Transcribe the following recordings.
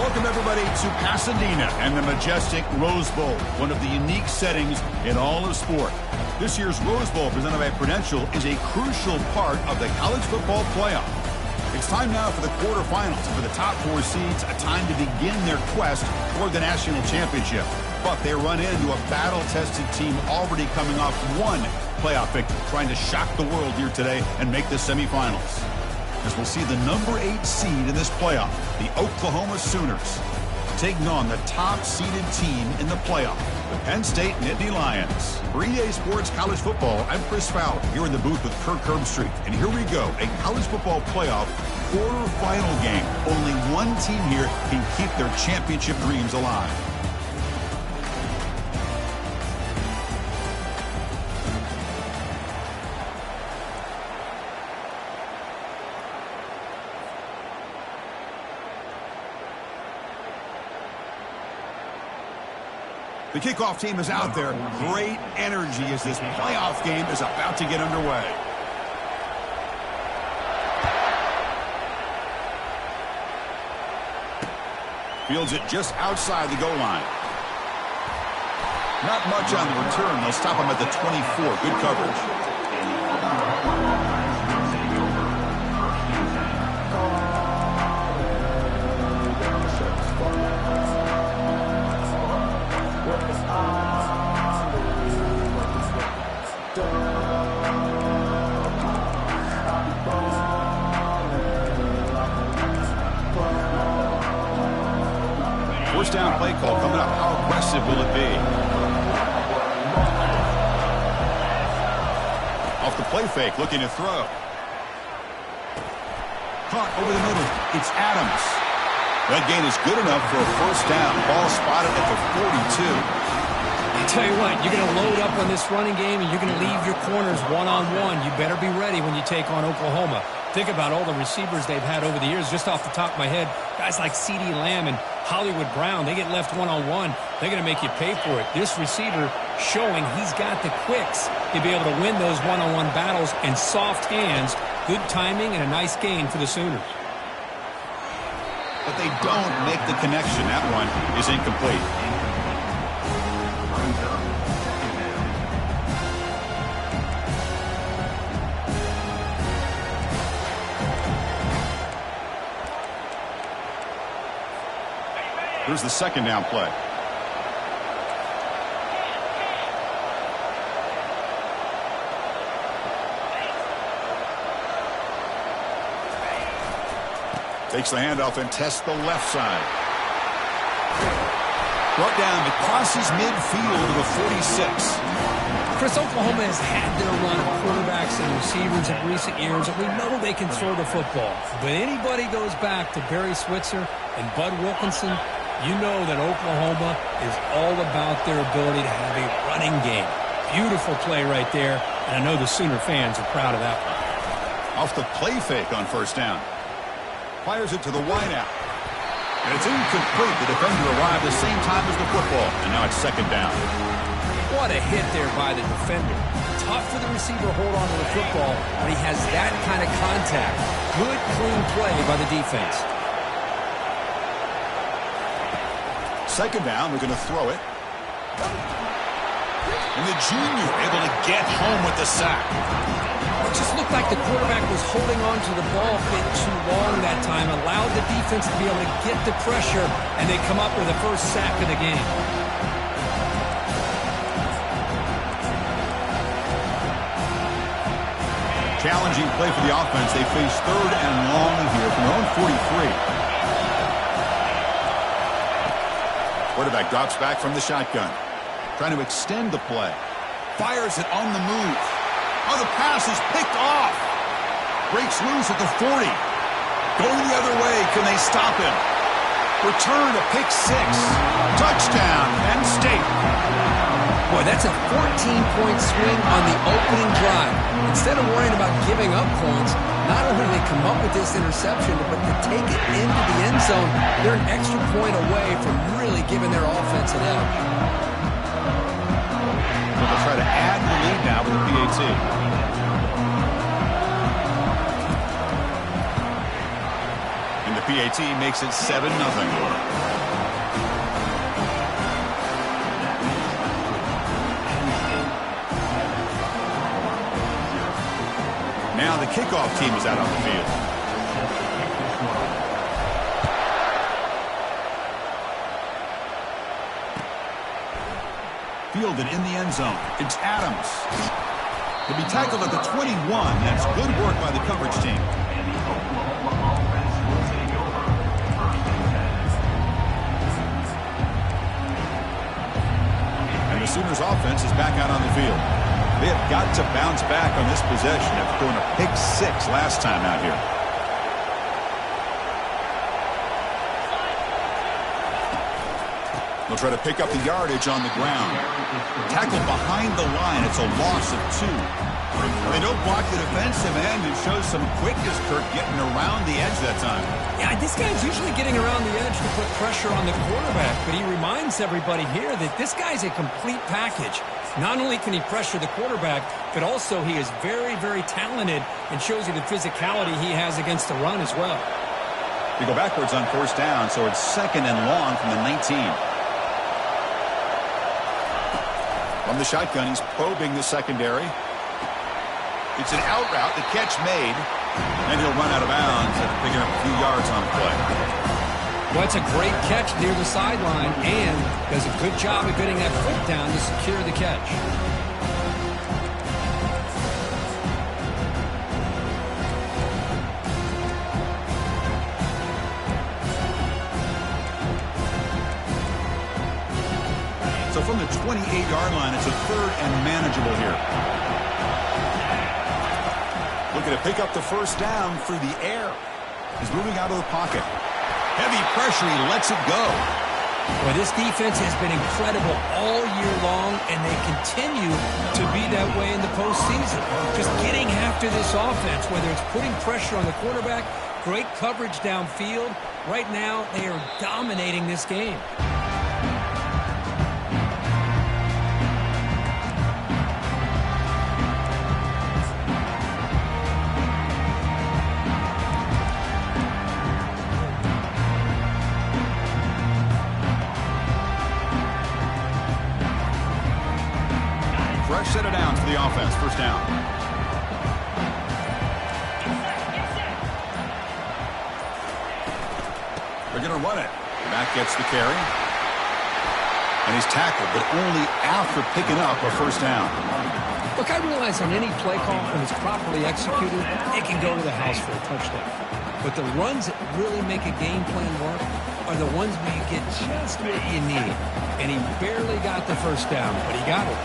Welcome, everybody, to Pasadena and the majestic Rose Bowl, one of the unique settings in all of sport. This year's Rose Bowl, presented by Prudential, is a crucial part of the college football playoff. It's time now for the quarterfinals, and for the top four seeds, a time to begin their quest toward the national championship. But they run into a battle-tested team already coming off one playoff victory, trying to shock the world here today and make the semifinals. As we'll see the number 8 seed in this playoff, the Oklahoma Sooners, taking on the top-seeded team in the playoff, the Penn State Nittany Lions. For EA Sports College Football, I'm Chris Fowler, here in the booth with Kirk Herbstreit. And here we go, a college football playoff quarterfinal game. Only one team here can keep their championship dreams alive. The kickoff team is out there. Great energy as this playoff game is about to get underway. Fields it just outside the goal line. Not much on the return. They'll stop him at the 24. Good coverage. First down play call coming up. How aggressive will it be? Off the play fake, looking to throw. Caught over the middle. It's Adams. That gain is good enough for a first down. Ball spotted at the 42. I tell you what, you're going to load up on this running game and you're going to leave your corners one-on-one. You better be ready when you take on Oklahoma. Think about all the receivers they've had over the years. Just off the top of my head, guys like CeeDee Lamb and Hollywood Brown, they get left one-on-one. They're going to make you pay for it. This receiver showing he's got the quicks to be able to win those one-on-one battles, and soft hands, good timing, and a nice gain for the Sooners. But they don't make the connection. That one is incomplete. Here's the second down play. Takes the handoff and tests the left side. Brought down crosses midfield to the 46. Chris, Oklahoma has had their run of quarterbacks and receivers in recent years, and we know they can throw the football. But anybody goes back to Barry Switzer and Bud Wilkinson, you know that Oklahoma is all about their ability to have a running game. Beautiful play right there, and I know the Sooner fans are proud of that one. Off the play fake on first down. Fires it to the wideout. And it's incomplete. The defender arrived the same time as the football, and now it's second down. What a hit there by the defender. Tough for the receiver to hold on to the football when he has that kind of contact. Good, clean play by the defense. Second down, we're going to throw it. And the junior able to get home with the sack. It just looked like the quarterback was holding on to the ball a bit too long that time, allowed the defense to be able to get the pressure, and they come up with the first sack of the game. Challenging play for the offense. They face third and long here from their own 43. Quarterback drops back from the shotgun. Trying to extend the play. Fires it on the move. Oh, the pass is picked off. Breaks loose at the 40. Going the other way. Can they stop him? Return to pick 6. Touchdown, Penn State. Boy, that's a 14-point swing on the opening drive. Instead of worrying about giving up points, not only do they come up with this interception, but to take it into the end zone, they're an extra point away from really giving their offense an edge. They'll try to add the lead now with the PAT. And the The PAT makes it 7-0. Now the kickoff team is out on the field. Fielded in the end zone. It's Adams. He'll be tackled at the 21. That's good work by the coverage team. And the Sooners offense is back out on the field. They have got to bounce back on this possession after throwing a pick 6 last time out here. They'll try to pick up the yardage on the ground. Tackled behind the line. It's a loss of 2. They don't block the defensive end. It shows some quickness, Kirk, getting around the edge that time. Yeah, this guy's usually getting around the edge to put pressure on the quarterback, but he reminds everybody here that this guy's a complete package. Not only can he pressure the quarterback, but also he is very, very talented and shows you the physicality he has against the run as well. They go backwards on 1st down, so it's 2nd and long from the 19. From the shotgun, he's probing the secondary. It's an out route, the catch made, and he'll run out of bounds after picking up a few yards on the play. Well, it's a great catch near the sideline and does a good job of getting that foot down to secure the catch. So from the 28-yard line, it's a 3rd and manageable here. Looking to pick up the 1st down through the air. He's moving out of the pocket. Heavy pressure, he lets it go. Well, this defense has been incredible all year long, and they continue to be that way in the postseason. Just getting after this offense, whether it's putting pressure on the quarterback, great coverage downfield. Right now, they are dominating this game. Fresh set of downs for the offense. 1st down. They're going to run it. Back gets the carry. And he's tackled, but only after picking up a 1st down. Look, I realize on any play call, when it's properly executed, it can go to the house for a touchdown. But the runs that really make a game plan work are the ones where you get just what you need. And he barely got the 1st down, but he got it.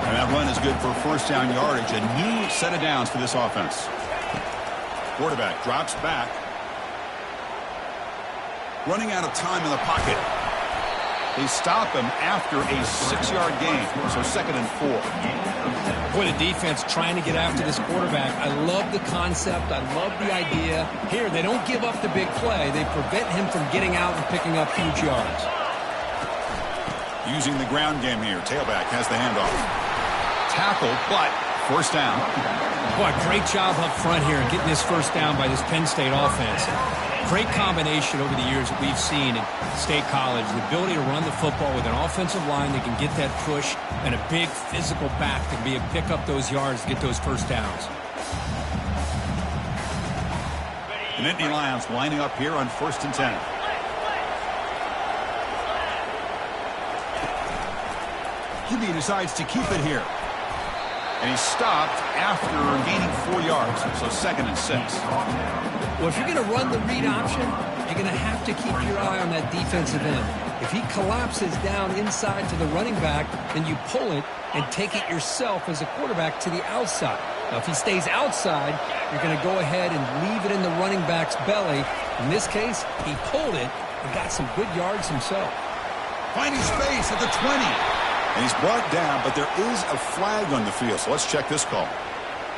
And that run is good for 1st down yardage. A new set of downs for this offense. Quarterback drops back. Running out of time in the pocket. They stop him after a 6-yard gain. So 2nd and 4. Boy, the defense trying to get after this quarterback. I love the concept. I love the idea. Here, they don't give up the big play. They prevent him from getting out and picking up huge yards. Using the ground game here. Tailback has the handoff. Tackled, but 1st down. Boy, great job up front here getting this 1st down by this Penn State offense. Great combination over the years that we've seen in State College. The ability to run the football with an offensive line that can get that push and a big physical back that can be able to pick up those yards to get those 1st downs. The Nittany Lions lining up here on 1st and 10. QB decides to keep it here. And he's stopped after gaining 4 yards. So 2nd and 6. Well, if you're going to run the read option, you're going to have to keep your eye on that defensive end. If he collapses down inside to the running back, then you pull it and take it yourself as a quarterback to the outside. Now, if he stays outside, you're going to go ahead and leave it in the running back's belly. In this case, he pulled it and got some good yards himself. Finding space at the 20. And he's brought down, but there is a flag on the field. So let's check this call.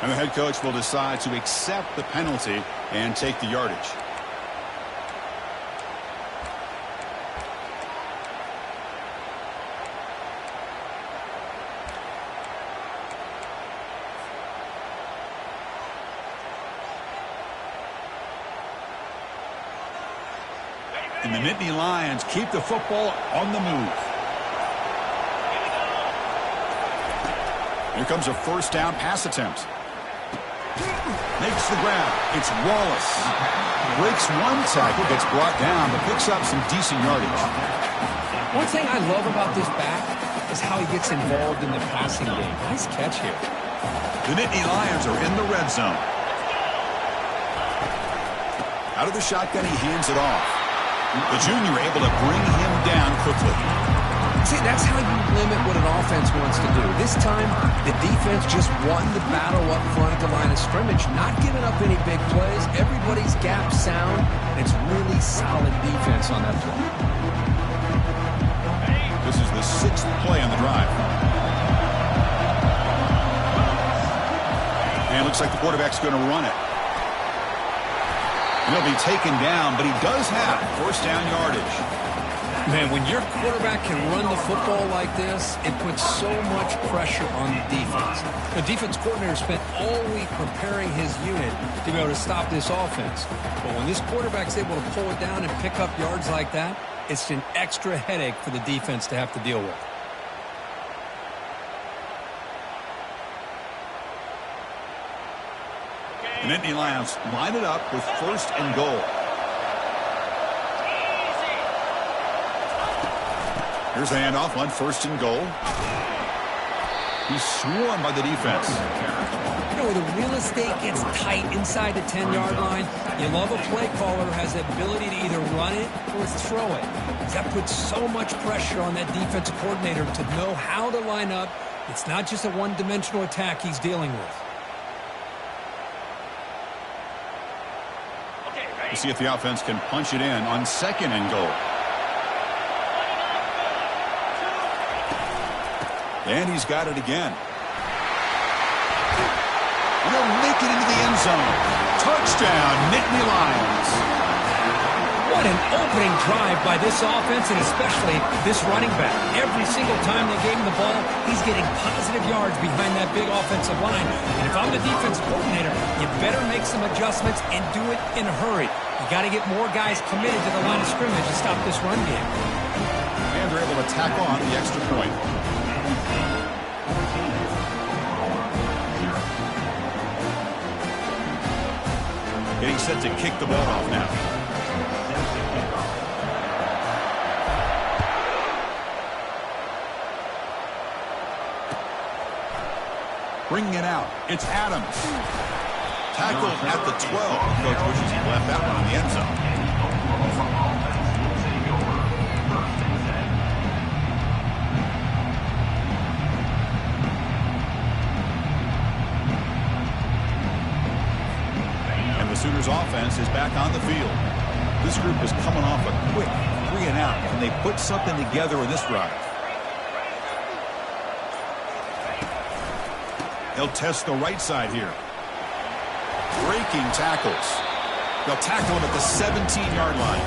And the head coach will decide to accept the penalty and take the yardage. And the Nittany Lions keep the football on the move. Here comes a first down pass attempt. Makes the grab. It's Wallace. Breaks one tackle, gets brought down, but picks up some decent yardage. One thing I love about this back is how he gets involved in the passing game. Nice catch here. The Nittany Lions are in the red zone. Out of the shotgun, he hands it off. The junior able to bring him down quickly. See, that's how you limit what an offense wants to do. This time, the defense just won the battle up front at the line of scrimmage, not giving up any big plays. Everybody's gap sound, and it's really solid defense on that play. This is the 6th play on the drive. And it looks like the quarterback's going to run it. He'll be taken down, but he does have first down yardage. Man, when your quarterback can run the football like this, it puts so much pressure on the defense. The defense coordinator spent all week preparing his unit to be able to stop this offense. But when this quarterback's able to pull it down and pick up yards like that, it's an extra headache for the defense to have to deal with. The Nittany Lions line it up with first and goal. Here's the handoff on first and goal. He's swarmed by the defense. You know, when the real estate gets tight inside the 10-yard line, you love a play caller who has the ability to either run it or throw it. That puts so much pressure on that defensive coordinator to know how to line up. It's not just a one-dimensional attack he's dealing with. We'll see if the offense can punch it in on second and goal. And he's got it again. They'll make it into the end zone. Touchdown, Nittany Lions. What an opening drive by this offense, and especially this running back. Every single time they gave him the ball, he's getting positive yards behind that big offensive line. And if I'm the defense coordinator, you better make some adjustments and do it in a hurry. You got to get more guys committed to the line of scrimmage to stop this run game. And they're able to tack on the extra point. Getting set to kick the ball off now. Bringing it out. It's Adams. Tackled at the 12. Coach wishes he left that one in the end zone. Sooners offense is back on the field. This group is coming off a quick 3 and out. Can they put something together in this drive? They'll test the right side here. Breaking tackles. They'll tackle him at the 17-yard line.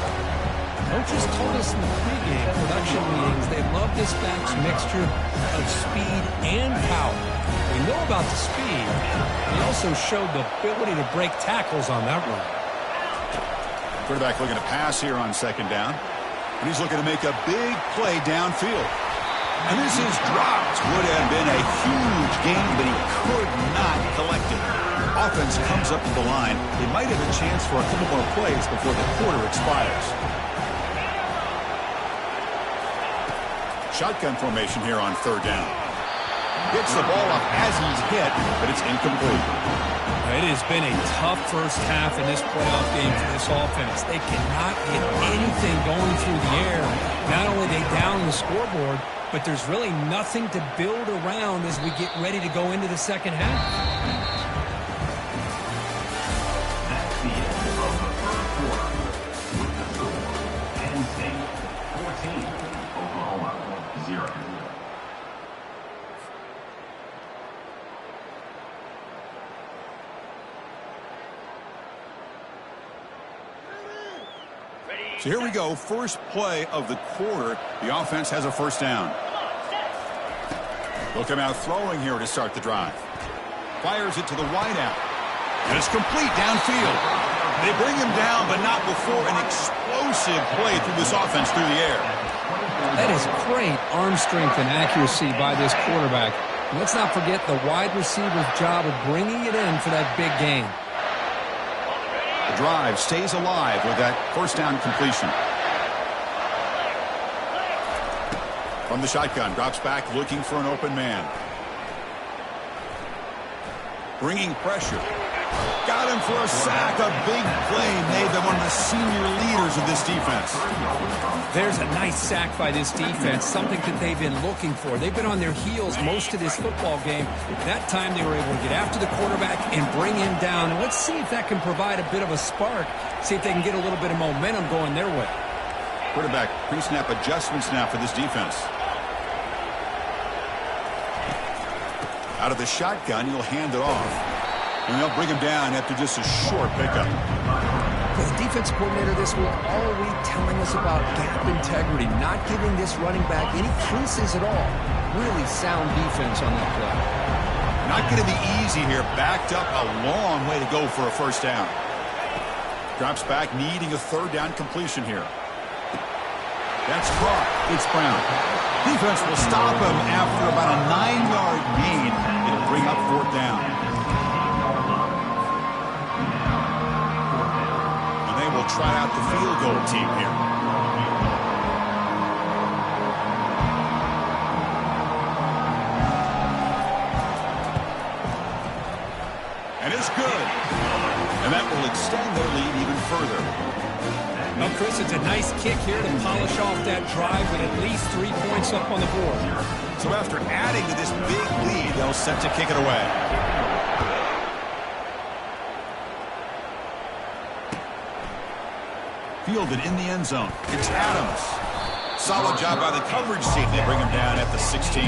Coaches told us in the pregame production meetings they love this back's mixture of speed and power. We know about the speed. He also showed the ability to break tackles on that run. Quarterback looking to pass here on second down. And he's looking to make a big play downfield. And this is dropped. Would have been a huge gain, but he could not collect it. Offense comes up to the line. They might have a chance for a couple more plays before the quarter expires. Shotgun formation here on third down. Gets the ball up as he's hit, but it's incomplete. It has been a tough first half in this playoff game for this offense. They cannot get anything going through the air. Not only are they down the scoreboard, but there's really nothing to build around as we get ready to go into the second half. That's the end of the first quarter. With the score, Penn State 14, Oklahoma 0. So here we go, first play of the quarter. The offense has a first down. They'll come out throwing here to start the drive. Fires it to the wideout. And it's complete downfield. They bring him down, but not before an explosive explosive play through this offense through the air. That is great arm strength and accuracy by this quarterback. And let's not forget the wide receiver's job of bringing it in for that big gain. The drive stays alive with that first down completion. From the shotgun, drops back looking for an open man. Bringing pressure. Got him for a sack. A big play made them one of the senior leaders of this defense. There's a nice sack by this defense, something that they've been looking for. They've been on their heels most of this football game. That time they were able to get after the quarterback and bring him down. And let's see if that can provide a bit of a spark. See if they can get a little bit of momentum going their way. Quarterback pre-snap adjustments now for this defense. Out of the shotgun, he'll hand it off. And they'll bring him down after just a short pickup. The defense coordinator this week all week telling us about gap integrity, not giving this running back any creases at all. Really sound defense on that play. Not going to be easy here. Backed up a long way to go for a first down. Drops back, needing a third down completion here. That's caught. It's Brown. Defense will stop him after about a 9-yard gain. It'll bring up fourth down. And they will try out the field goal team here. And it's good. And that will extend their lead even further. Well, Chris, it's a nice kick here to polish off that drive with at least 3 points up on the board. So after adding to this big lead, they'll set to kick it away. Fielded in the end zone. It's Adams. Solid job by the coverage team. They bring him down at the 16.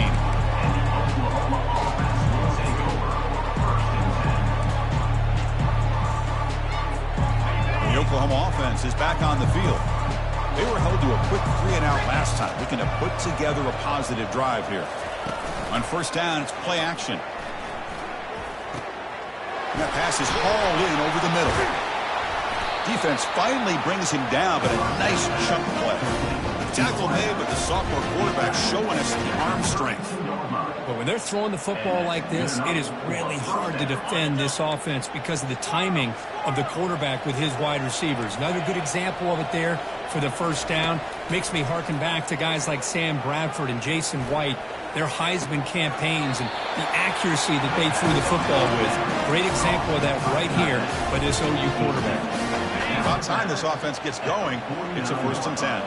The Oklahoma offense is back on the field. They were held to a quick 3-and-out last time, looking to put together a positive drive here. On first down, it's play action. And that pass is hauled in over the middle. Defense finally brings him down, but a nice chunk play. Tackle made, but the sophomore quarterback showing us the arm strength. But when they're throwing the football like this, it is really hard to defend this offense because of the timing of the quarterback with his wide receivers. Another good example of it there for the first down. Makes me harken back to guys like Sam Bradford and Jason White, their Heisman campaigns and the accuracy that they threw the football with. Great example of that right here by this OU quarterback. About time this offense gets going, it's a 1st and 10.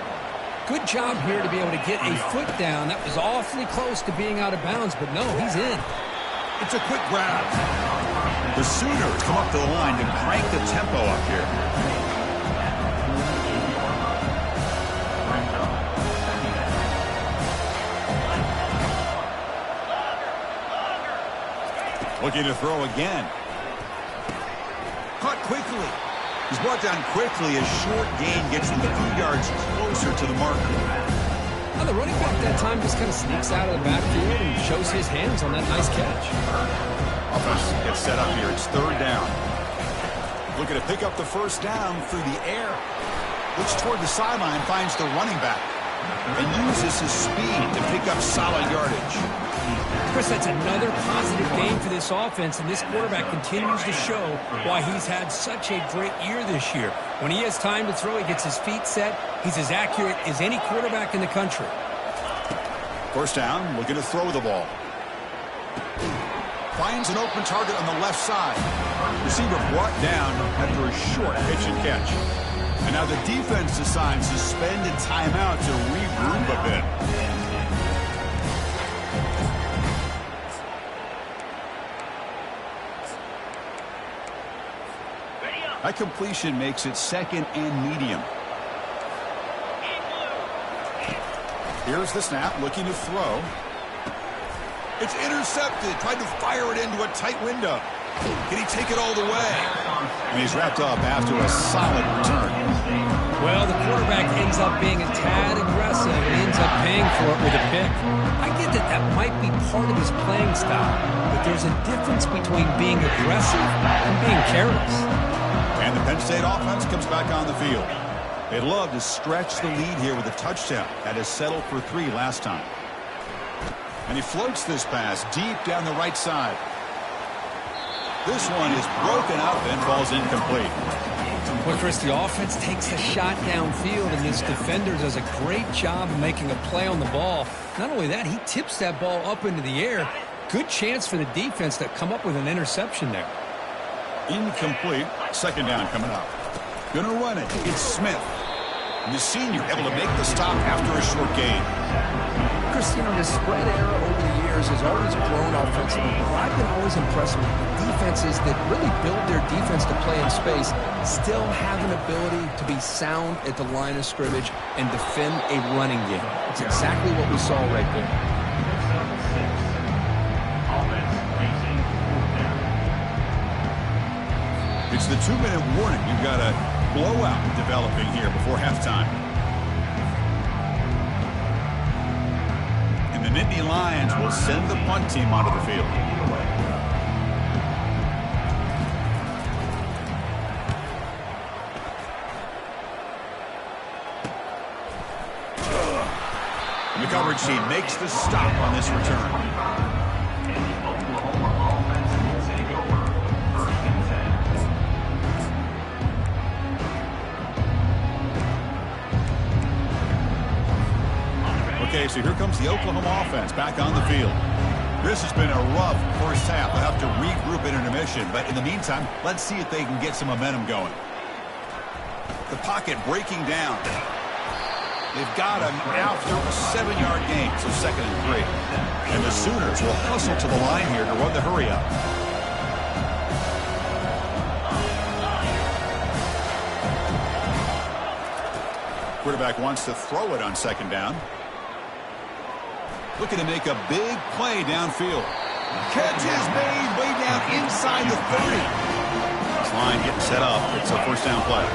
Good job here to be able to get a foot down. That was awfully close to being out of bounds, but no, he's in. It's a quick grab. The Sooners come up to the line to crank the tempo up here. Looking to throw again. Caught quickly. He's brought down quickly as short gain gets him a few yards closer to the marker. Well, the running back that time just kind of sneaks out of the backfield and shows his hands on that nice catch. Offense gets set up here. It's third down. Looking to pick up the first down through the air. Looks toward the sideline, finds the running back, and uses his speed to pick up solid yardage. Chris, that's another positive game for this offense, and this quarterback continues to show why he's had such a great year this year. When he has time to throw, he gets his feet set. He's as accurate as any quarterback in the country. First down, looking to throw the ball. Finds an open target on the left side. Receiver brought down after a short pitch and catch. And now the defense decides to spend a timeout to regroup a bit. That completion makes it 2nd and medium. Here's the snap, looking to throw. It's intercepted. Tried to fire it into a tight window. Can he take it all the way? And he's wrapped up after a solid return. Well, the quarterback ends up being a tad aggressive and ends up paying for it with a pick. I get that that might be part of his playing style, but there's a difference between being aggressive and being careless. And the Penn State offense comes back on the field. They'd love to stretch the lead here with a touchdown. Had to settle for 3 last time. And he floats this pass deep down the right side. This one is broken up and falls incomplete. Well, Chris, the offense takes a shot downfield, and this defender does a great job of making a play on the ball. Not only that, he tips that ball up into the air. Good chance for the defense to come up with an interception there. Incomplete. Second down coming up. Gonna run it. It's Smith. And the senior able to make the stop after a short gain. Chris, you know, the spread era over the years has always grown offensively. But I've been always impressed with defenses that really build their defense to play in space, still have an ability to be sound at the line of scrimmage and defend a running game. It's exactly what we saw right there. It's the 2-minute warning. You've got a blowout developing here before halftime. And the Nittany Lions will send the punt team onto the field. And the coverage team makes the stop on this return. Okay, so here comes the Oklahoma offense back on the field. This has been a rough first half. They'll have to regroup in intermission, but in the meantime, let's see if they can get some momentum going. The pocket breaking down. They've got him after a 7-yard gain, so 2nd and 3. And the Sooners will hustle to the line here to run the hurry up. Quarterback wants to throw it on 2nd down. Looking to make a big play downfield. Catch is made way down inside the 30. This line getting set up. It's a first down play.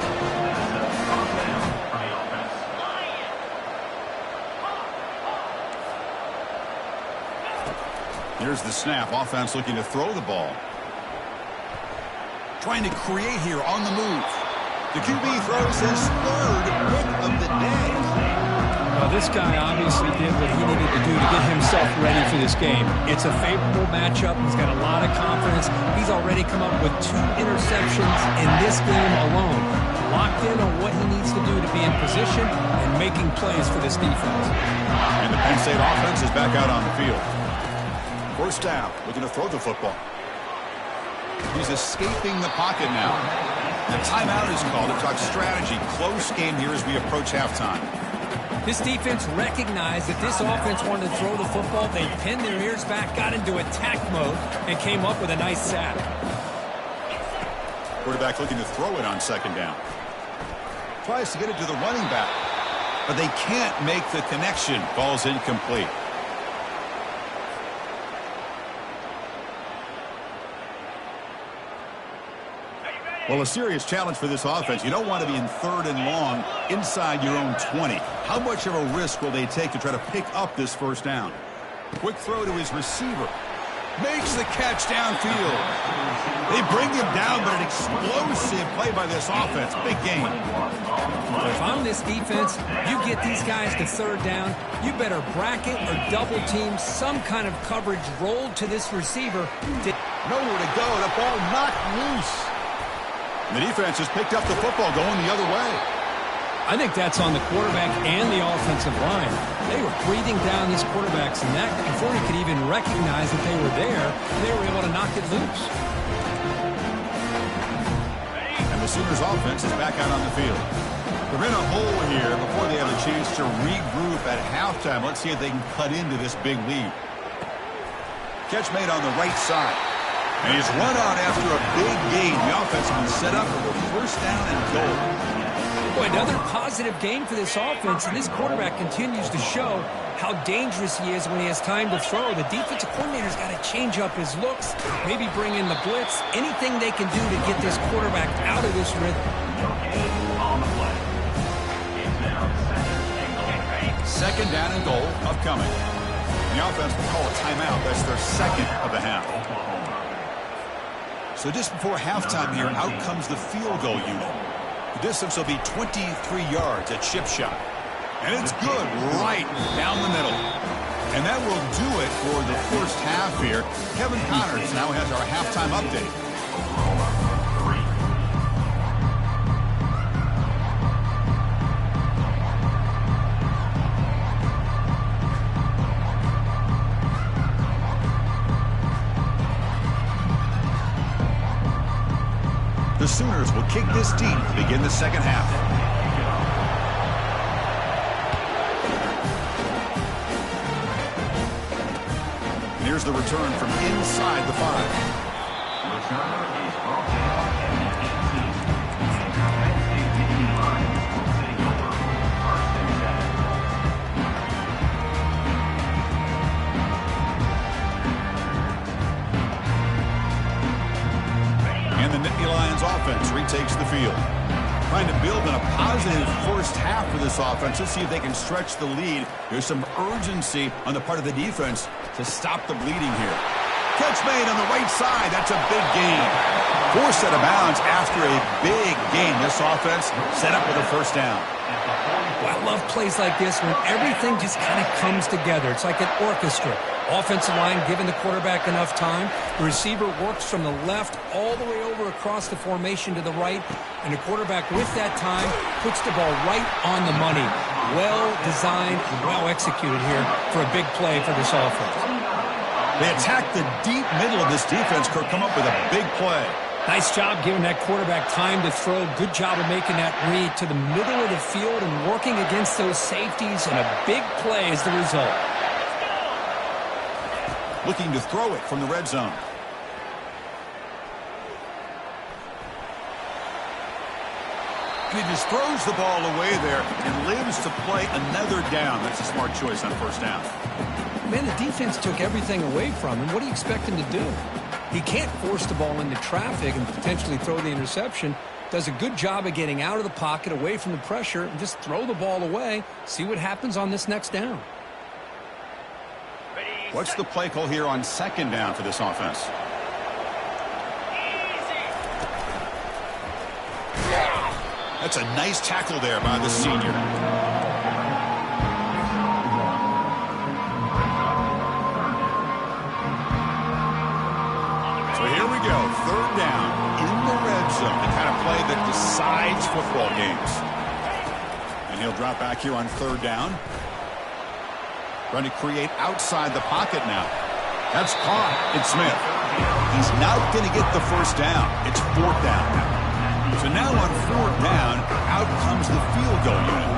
Here's the snap. Offense looking to throw the ball. Trying to create here on the move. The QB throws his 3rd pick of the day. Well, this guy obviously did what he needed to do to get himself ready for this game. It's a favorable matchup. He's got a lot of confidence. He's already come up with 2 interceptions in this game alone. Locked in on what he needs to do to be in position and making plays for this defense. And the Penn State offense is back out on the field. First down, looking to throw the football. He's escaping the pocket now. The timeout is called to talk strategy. Close game here as we approach halftime. This defense recognized that this offense wanted to throw the football. They pinned their ears back, got into attack mode, and came up with a nice sack. Quarterback looking to throw it on 2nd down. Tries to get it to the running back, but they can't make the connection. Ball's incomplete. Well, a serious challenge for this offense. You don't want to be in 3rd and long inside your own 20. How much of a risk will they take to try to pick up this first down? Quick throw to his receiver. Makes the catch downfield. They bring him down, but an explosive play by this offense. Big game. If I'm this defense, you get these guys to 3rd down, you better bracket or double team some kind of coverage rolled to this receiver. Nowhere to go. The ball knocked loose. The defense has picked up the football going the other way. I think that's on the quarterback and the offensive line. They were breathing down these quarterbacks' neck before he could even recognize that they were there. They were able to knock it loose. And the Sooners offense is back out on the field. They're in a hole here before they have a chance to regroup at halftime. Let's see if they can cut into this big lead. Catch made on the right side. And he's run out after a big gain. The offense has been set up for a first down and goal. Boy, another positive game for this offense, and this quarterback continues to show how dangerous he is when he has time to throw. The defensive coordinator's got to change up his looks, maybe bring in the blitz, anything they can do to get this quarterback out of this rhythm. 2nd down and goal upcoming. And the offense will call a timeout. That's their 2nd of the half. So just before halftime here, out comes the field goal unit. The distance will be 23 yards at chip shot. And it's good right down the middle. And that will do it for the first half here. Kevin Connors now has our halftime update. The Sooners will kick this deep to begin the second half. And here's the return from inside the 5. Returner is brought down at the 18. And our Penn State Nittany Lions will take over 1st and 7. And the Nittany Lions offense retakes the field. Trying to build on a positive first half for this offense. Let's see if they can stretch the lead. There's some urgency on the part of the defense to stop the bleeding here. Catch made on the right side. That's a big gain. Forced out of bounds after a big gain. This offense set up with a first down. Well, I love plays like this when everything just kind of comes together. It's like an orchestra. Offensive line giving the quarterback enough time. The receiver works from the left all the way over across the formation to the right. And the quarterback with that time puts the ball right on the money. Well designed, well executed here for a big play for this offense. They attack the deep middle of this defense. Kirk come up with a big play. Nice job giving that quarterback time to throw. Good job of making that read to the middle of the field and working against those safeties. And a big play is the result. Looking to throw it from the red zone. And he just throws the ball away there and lives to play another down. That's a smart choice on first down. Man, the defense took everything away from him. What do you expect him to do? He can't force the ball into traffic and potentially throw the interception. Does a good job of getting out of the pocket, away from the pressure, and just throw the ball away. See what happens on this next down. What's the play call here on second down for this offense? That's a nice tackle there by the senior. So here we go, third down in the red zone, the kind of play that decides football games. And he'll drop back here on third down. Trying to create outside the pocket now. That's caught. It's Smith. He's not going to get the first down. It's fourth down now. So now on fourth down, out comes the field goal unit.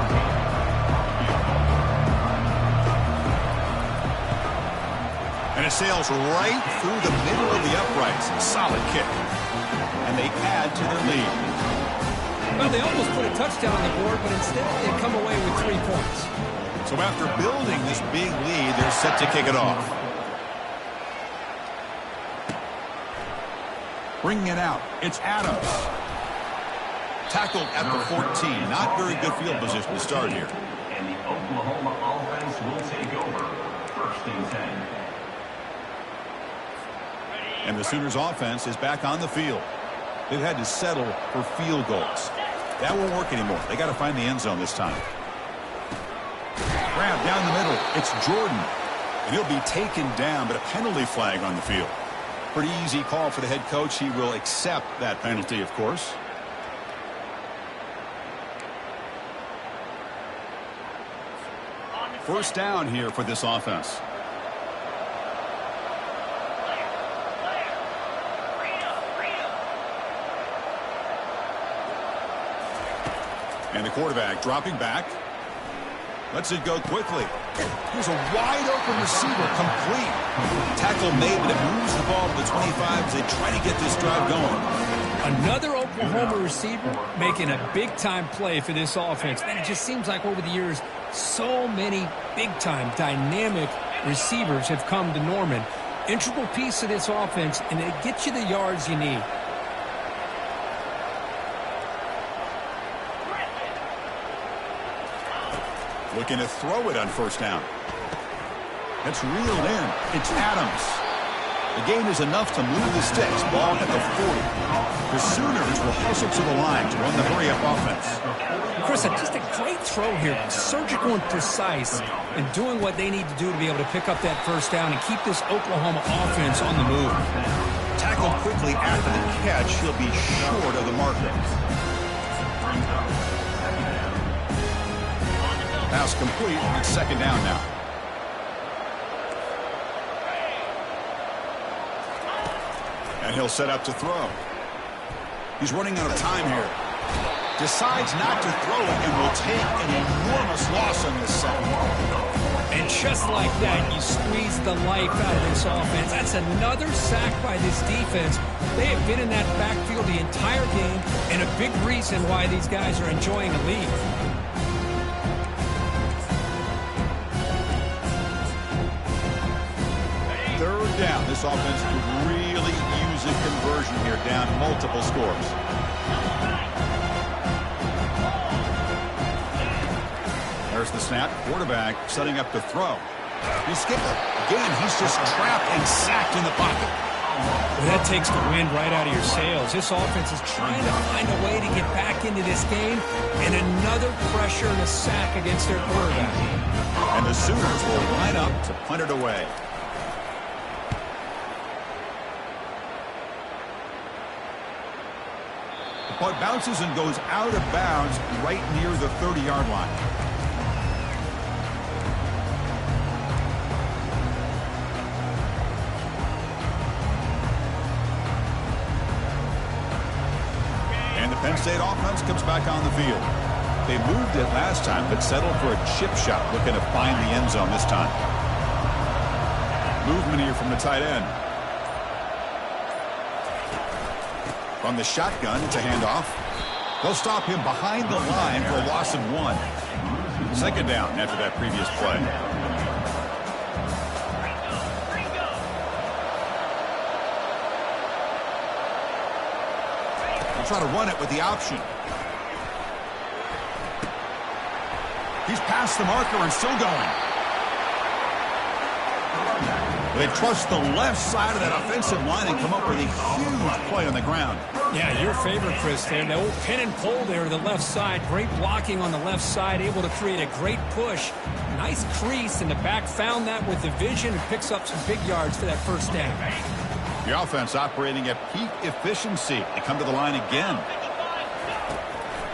And it sails right through the middle of the uprights. Solid kick. And they add to their lead. Well, they almost put a touchdown on the board, but instead they come away with 3 points. So after building this big lead, they're set to kick it off. Bringing it out, it's Adams. Tackled at the 14. Not very good field position to start here. And the Oklahoma offense will take over 1st and 10. And the Sooners offense is back on the field. They've had to settle for field goals. That won't work anymore. They got to find the end zone this time. Grab down the middle. It's Jordan. And he'll be taken down, but a penalty flag on the field. Pretty easy call for the head coach. He will accept that penalty, of course. First down here for this offense. And the quarterback dropping back. Lets it go quickly. Here's a wide-open receiver, complete. Tackle made, but it moves the ball to the 25 as they try to get this drive going. Another Oklahoma receiver making a big-time play for this offense. Man, it just seems like over the years, so many big-time, dynamic receivers have come to Norman. Integral piece of this offense, and it gets you the yards you need. Looking to throw it on first down. It's reeled in. It's Adams. The gain is enough to move the sticks. Ball at the 40. The Sooners will hustle to the line to run the hurry-up offense. Chris, just a great throw here. Surgical and precise and doing what they need to do to be able to pick up that first down and keep this Oklahoma offense on the move. Tackled quickly after the catch. He'll be short of the marker. Pass complete. It's second down now. And he'll set up to throw. He's running out of time here. Decides not to throw it and will take an enormous loss on this sack. And just like that, you squeeze the life out of this offense. That's another sack by this defense. They have been in that backfield the entire game, and a big reason why these guys are enjoying a lead. Third down. This offense could really use a conversion here, down multiple scores. There's the snap. Quarterback setting up to throw. He's skipping. Again, he's just trapped and sacked in the pocket. Well, that takes the wind right out of your sails. This offense is trying to find a way to get back into this game, and another pressure and a sack against their quarterback. And the Sooners will line up to punt it away. The punt bounces and goes out of bounds right near the 30-yard line. Penn State offense comes back on the field. They moved it last time, but settled for a chip shot, looking to find the end zone this time. Movement here from the tight end. From the shotgun, it's a handoff. They'll stop him behind the line for a loss of 1. Second down after that previous play. Try to run it with the option. He's past the marker and still going. They trust the left side of that offensive line and come up with a huge play on the ground. Yeah, your favorite, Chris, there. The old pin and pull there to the left side. Great blocking on the left side, able to create a great push. Nice crease, and the back found that with the vision and picks up some big yards for that first down. The offense operating at peak efficiency. They come to the line again.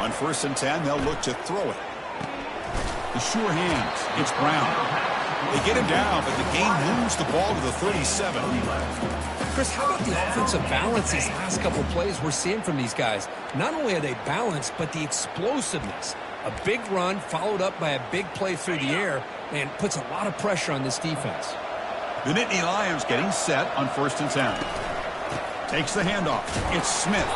On 1st and 10, they'll look to throw it. The sure hands. It's Brown. They get him down, but the game moves the ball to the 37. Chris, how about the offensive balance these last couple of plays we're seeing from these guys? Not only are they balanced, but the explosiveness. A big run followed up by a big play through the air, and puts a lot of pressure on this defense. The Nittany Lions getting set on 1st and 10. Takes the handoff. It's Smith.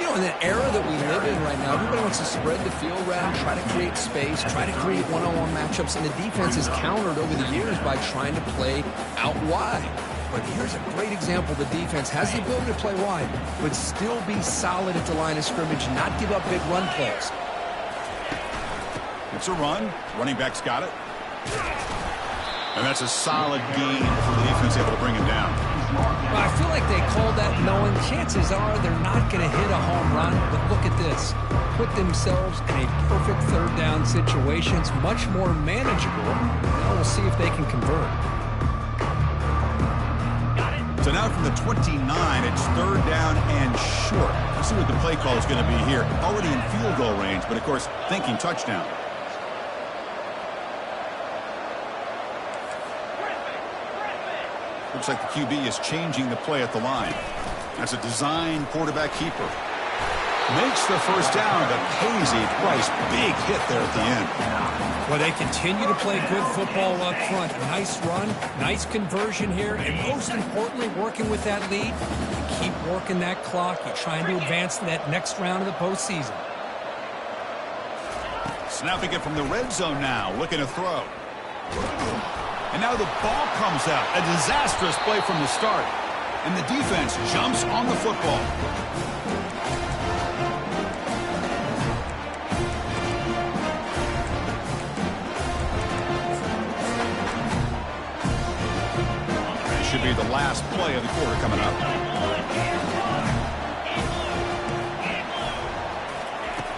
You know, in the era that we live in right now, everybody wants to spread the field around, try to create space, try to create one-on-one matchups, and the defense is countered over the years by trying to play out wide. But here's a great example. The defense has the ability to play wide, but still be solid at the line of scrimmage, not give up big run plays. It's a run. Running back's got it. And that's a solid gain for the defense able to bring him down. Well, I feel like they called that knowing chances are they're not going to hit a home run. But look at this. Put themselves in a perfect third down situation. It's much more manageable. Now we'll see if they can convert. So now from the 29, it's 3rd down and short. Let's see what the play call is going to be here. Already in field goal range, but of course thinking touchdown. Looks like the QB is changing the play at the line. That's a design quarterback keeper. Makes the first down, but pays a price. Big hit there at the end. Well, they continue to play good football up front. Nice run, nice conversion here, and most importantly, working with that lead. You keep working that clock. You're trying to advance to that next round of the postseason. Snapping it from the red zone now, looking to throw. And now the ball comes out. A disastrous play from the start. And the defense jumps on the football. Should be be the last play of the quarter coming up.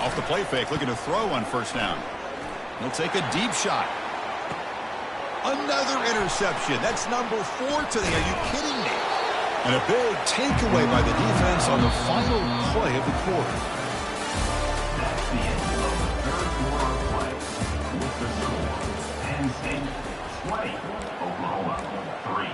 Off the play fake, looking to throw on first down. He'll take a deep shot. Another interception. That's number 4 today. Are you kidding me? And a big takeaway by the defense on the final play of the quarter. That's the end of the third quarter play. With the score, Penn State 20, Oklahoma 3.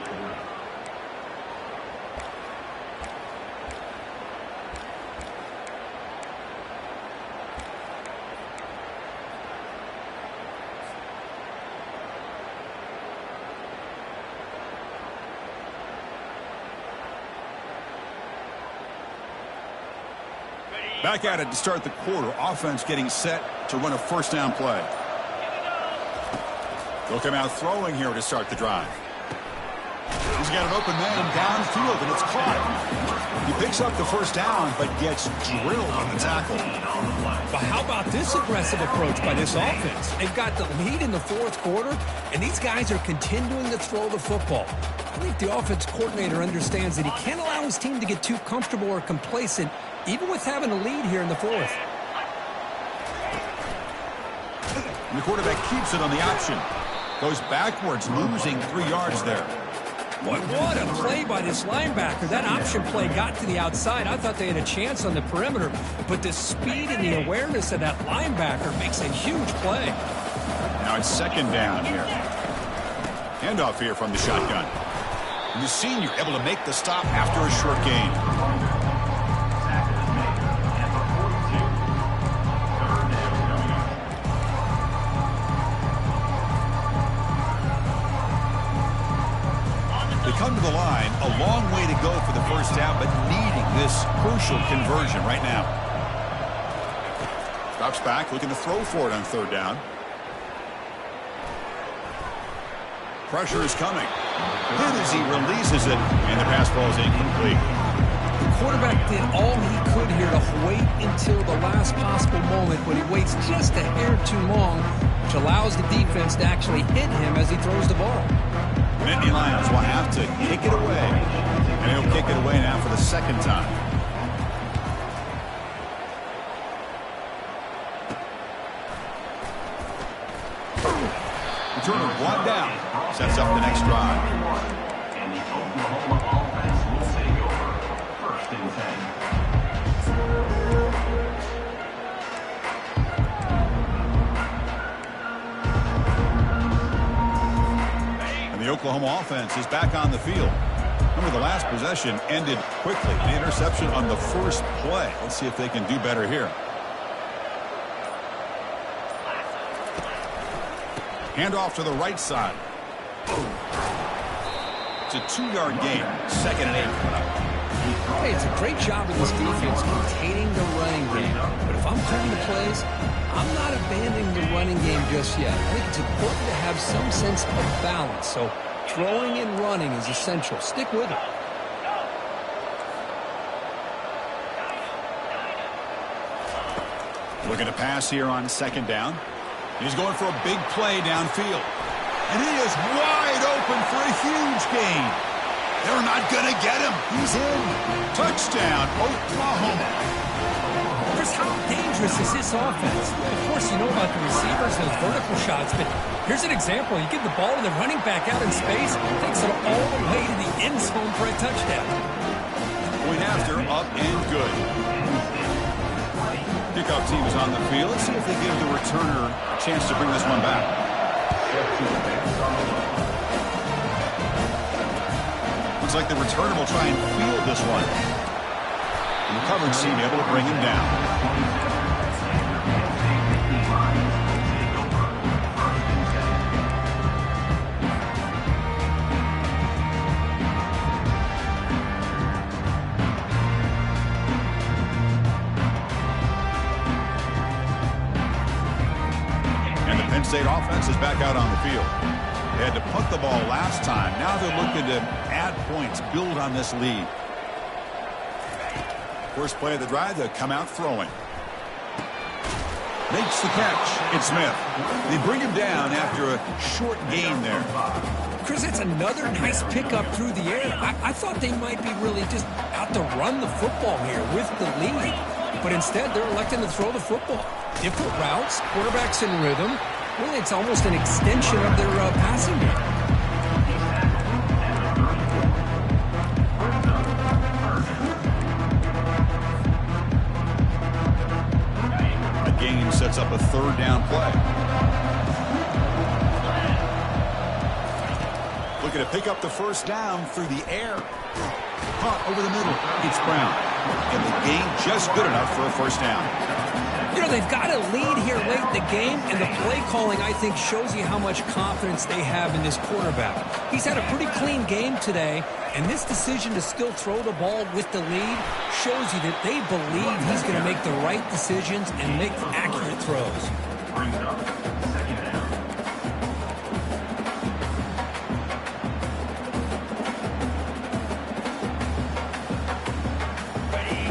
Back at it to start the quarter. Offense getting set to run a first down play. They'll come out throwing here to start the drive. He's got an open man downfield, and it's caught. He picks up the first down, but gets drilled on the tackle. But how about this aggressive approach by this offense? They've got the lead in the fourth quarter, and these guys are continuing to throw the football. I think the offense coordinator understands that he can't allow his team to get too comfortable or complacent, even with having a lead here in the fourth. And the quarterback keeps it on the option. Goes backwards, losing 3 yards there. Boy, what a play by this linebacker. That option play got to the outside. I thought they had a chance on the perimeter, but the speed and the awareness of that linebacker makes a huge play. Now it's second down here. Handoff here from the shotgun. And the senior able to make the stop after a short gain. Come to the line, a long way to go for the first down, but needing this crucial conversion right now. Drops back, looking to throw for it on third down. Pressure is coming. Hit as he releases it, and the pass ball is incomplete. The quarterback did all he could here to wait until the last possible moment, but he waits just a hair too long, which allows the defense to actually hit him as he throws the ball. Nittany Lions will have to kick it away, and he'll kick it away now for the second time. Returner one down, sets up the next drive. And the Oklahoma offense will take over. First and 10. The Oklahoma offense is back on the field. Remember, the last possession ended quickly. The interception on the first play. Let's see if they can do better here. Handoff to the right side. It's a 2-yard gain. Second and 8 coming up. Hey, it's a great job of this defense containing the running game. But if I'm calling the plays, I'm not abandoning the running game just yet. I think it's important to have some sense of balance. So throwing and running is essential. Stick with it. Looking to pass here on second down. He's going for a big play downfield. And he is wide open for a huge gain. They're not going to get him. He's in. Touchdown, Oklahoma. Chris, how dangerous is this offense? Of course, you know about the receivers, those vertical shots, but here's an example. You give the ball to the running back out in space, takes it all the way to the end zone for a touchdown. Point after, up and good. Kickoff team is on the field. Let's see if they give the returner a chance to bring this one back. Looks like the returner will try and field this one. And the coverage team able to bring him down. And the Penn State offense is back out on the field. They had to punt the ball last time. Now they're looking to add points, build on this lead. First play of the drive, they'll come out throwing. Makes the catch. It's Smith. They bring him down after a short gain there. Chris, that's another nice pickup through the air. I thought they might be really just out to run the football here with the lead. But instead, they're electing to throw the football. Different routes, quarterbacks in rhythm. Really, it's almost an extension of their passing game. A gain sets up a third down play. Looking to pick up the first down through the air. Caught over the middle. It's Brown. And the gain just good enough for a first down. You know, they've got a lead here late in the game, and the play calling, I think, shows you how much confidence they have in this quarterback. He's had a pretty clean game today, and this decision to still throw the ball with the lead shows you that they believe he's going to make the right decisions and make accurate throws.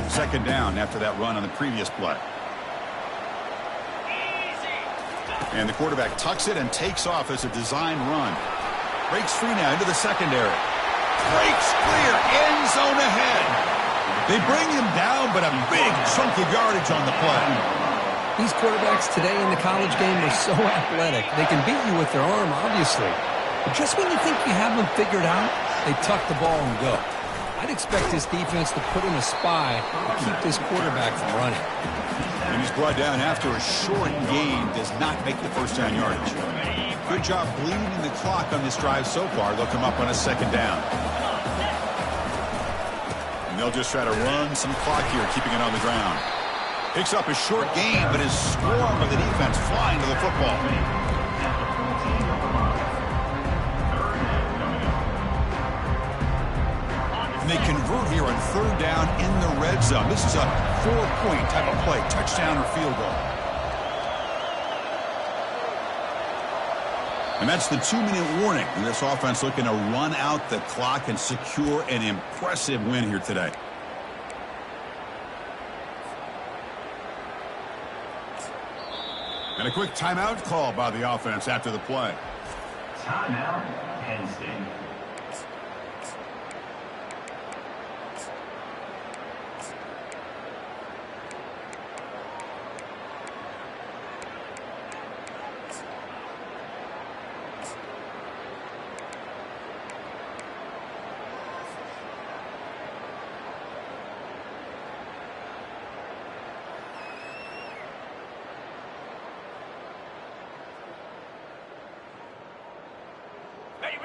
Second down after that run on the previous play. And the quarterback tucks it and takes off as a design run. Breaks free now into the secondary. Breaks clear. End zone ahead. They bring him down, but a big chunk of yardage on the play. These quarterbacks today in the college game are so athletic. They can beat you with their arm, obviously. But just when you think you have them figured out, they tuck the ball and go. I'd expect this defense to put in a spy to keep this quarterback from running. And he's brought down after a short gain. Does not make the first down yardage. Good job bleeding the clock on this drive so far. They'll come up on a second down. And they'll just try to run some clock here, keeping it on the ground. Picks up a short gain, but is swarmed by the defense flying to the football. And they convert here on third down in the red zone. This is a 4-point type of play, touchdown or field goal. And that's the 2-minute warning. And this offense looking to run out the clock and secure an impressive win here today. And a quick timeout call by the offense after the play. Timeout, Penn State.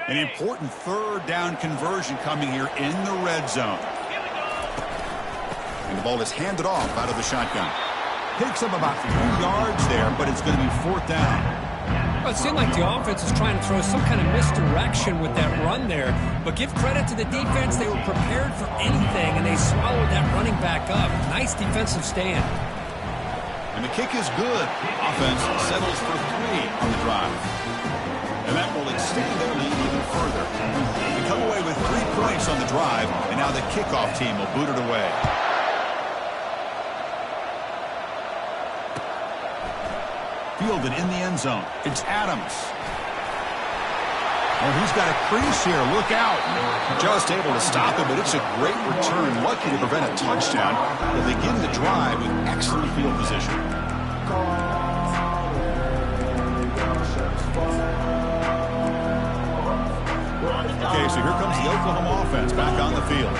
An important third down conversion coming here in the red zone. And the ball is handed off out of the shotgun. Picks up about 3 yards there, but it's going to be fourth down. Well, it seemed like the offense is trying to throw some kind of misdirection with that run there. But give credit to the defense. They were prepared for anything, and they swallowed that running back up. Nice defensive stand. And the kick is good. Offense settles for 3 on the drive. And that will extend their lead even further. They come away with 3 points on the drive, and now the kickoff team will boot it away. Fielded in the end zone. It's Adams. Oh, he's got a crease here. Look out. Just able to stop him, but it's a great return. Lucky to prevent a touchdown. They'll begin the drive with excellent field position. Okay, so here comes the Oklahoma offense back on the field.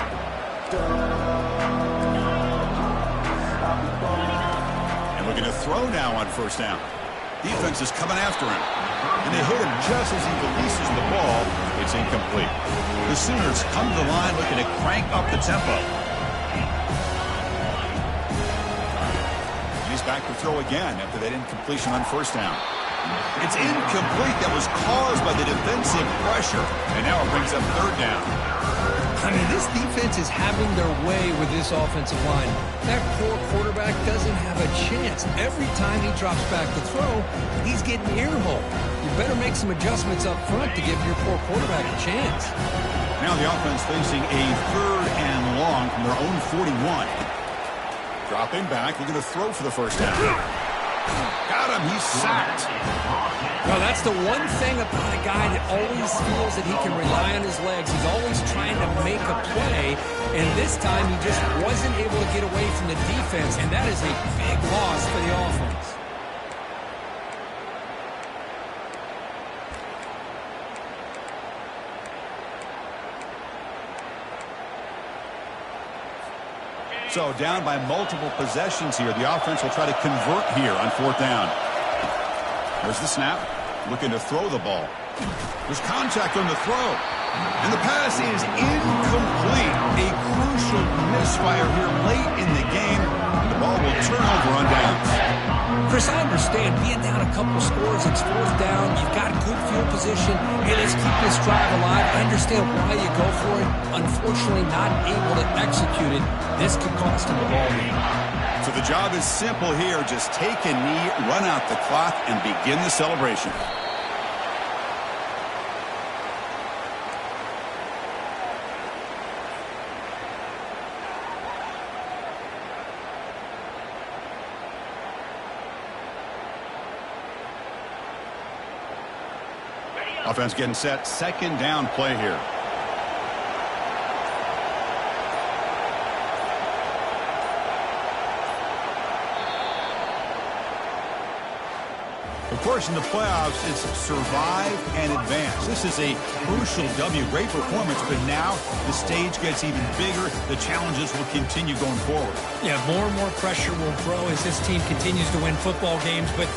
And looking to throw now on first down. Defense is coming after him. And they hit him just as he releases the ball. It's incomplete. The Sooners come to the line looking to crank up the tempo. And he's back to throw again after that incompletion on first down. It's incomplete. That was caused by the defensive pressure. And now it brings up third down. I mean, this defense is having their way with this offensive line. That poor quarterback doesn't have a chance. Every time he drops back to throw, he's getting earholed. You better make some adjustments up front to give your poor quarterback a chance. Now the offense facing a third and long from their own 41. Dropping back, looking to throw for the first down. Got him. He's sacked. Well, that's the one thing about a guy that always feels that he can rely on his legs. He's always trying to make a play, and this time he just wasn't able to get away from the defense, and that is a big loss for the offense. So down by multiple possessions here. The offense will try to convert here on 4th down. There's the snap. Looking to throw the ball. There's contact on the throw. And the pass is incomplete. A crucial misfire here late in the game. The ball will turn over on downs. Chris, I understand being down a couple scores, it's 4th down, you've got good field position, hey, let's keep this drive alive. I understand why you go for it. Unfortunately, not able to execute it. This could cost him the ball game. So the job is simple here. Just take a knee, run out the clock, and begin the celebration. Offense getting set. 2nd down play here. Of course, in the playoffs, it's survive and advance. This is a crucial W. Great performance, but now the stage gets even bigger. The challenges will continue going forward. Yeah, more and more pressure will grow as this team continues to win football games, but